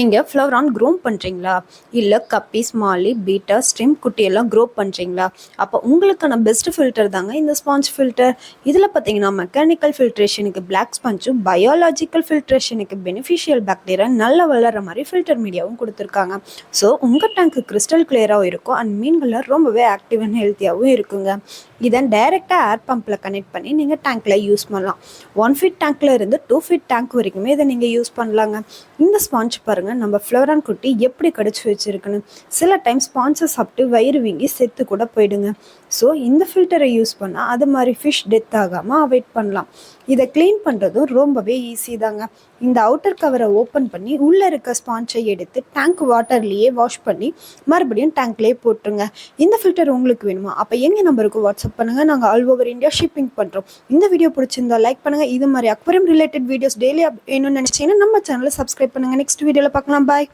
நீங்கள் ஃப்ளவரான் க்ரோம் பண்ணுறீங்களா? இல்லை கப்பீஸ், மாலி, பீட்டா, ஸ்ட்ரிம் குட்டியெல்லாம் க்ரோ பண்ணுறீங்களா? அப்போ உங்களுக்கான பெஸ்ட் ஃபில்டர் தாங்க இந்த ஸ்பாஞ்ச் ஃபில்டர். இதில் பார்த்தீங்கன்னா மெக்கானிக்கல் ஃபில்ட்ரேஷனுக்கு பிளாக் ஸ்பாஞ்சும், பயாலஜிக்கல் ஃபில்ட்ரேஷனுக்கு பெனிஃபிஷியல் பாக்டீரியா நல்லா வளர்கிற மாதிரி ஃபில்டர் மீடியாவும் கொடுத்துருக்காங்க. ஸோ உங்கள் டேங்க்கு கிறிஸ்டல் கிளியராகவும் இருக்கும் அண்ட் மீன்களில் ரொம்பவே ஆக்டிவ் அண்ட் ஹெல்த்தியாகவும் இருக்குங்க. இதை டைரெக்டாக ஏர் பம்பில் கனெக்ட் பண்ணி நீங்கள் டேங்க்கில் யூஸ் பண்ணலாம். 1 ஃபீட் டேங்க்கில் இருந்து 2 ஃபீட் டேங்க் வரைக்குமே இதை நீங்கள் யூஸ் பண்ணலாங்க. இந்த ஸ்பாஞ்ச் பாருங்கள் நம்ம ஃப்ளவரான் குட்டி எப்படி கடிச்சு வச்சிருக்குன்னு. சில டைம் ஸ்பான்சை சாப்பிட்டு வயிறு வீங்கி செத்து கூட போயிடுங்க. ஸோ இந்த ஃபில்டரை யூஸ் பண்ணால் அது மாதிரி ஃபிஷ் டெத் ஆகாமல் அவாய்ட் பண்ணலாம். இதை க்ளீன் பண்ணுறதும் ரொம்பவே ஈஸி தாங்க. இந்த அவுட்டர் கவரை ஓப்பன் பண்ணி உள்ளே இருக்க ஸ்பான்சை எடுத்து டேங்க் வாட்டர்லேயே வாஷ் பண்ணி மறுபடியும் டேங்க்லேயே போட்டுருங்க. இந்த ஃபில்டர் உங்களுக்கு வேணுமா? அப்போ எங்கள் நம்பருக்கு வாட்ஸ்அப் பண்ணுங்கள். நாங்கள் ஆல் ஓவர் இந்தியா ஷிப்பிங் பண்ணுறோம். இந்த வீடியோ பிடிச்சிருந்தா லைக் பண்ணுங்கள். இது மாதிரி அக்வேரியம் ரிலேட்டட் வீடியோஸ் டெய்லி வேணும்னு நினச்சிங்கன்னா நம்ம சேனலை சப்ஸ்கிரைப் பண்ணுங்கள். நெக்ஸ்ட் வீடியோவில் பார்க்கலாம். பாய்.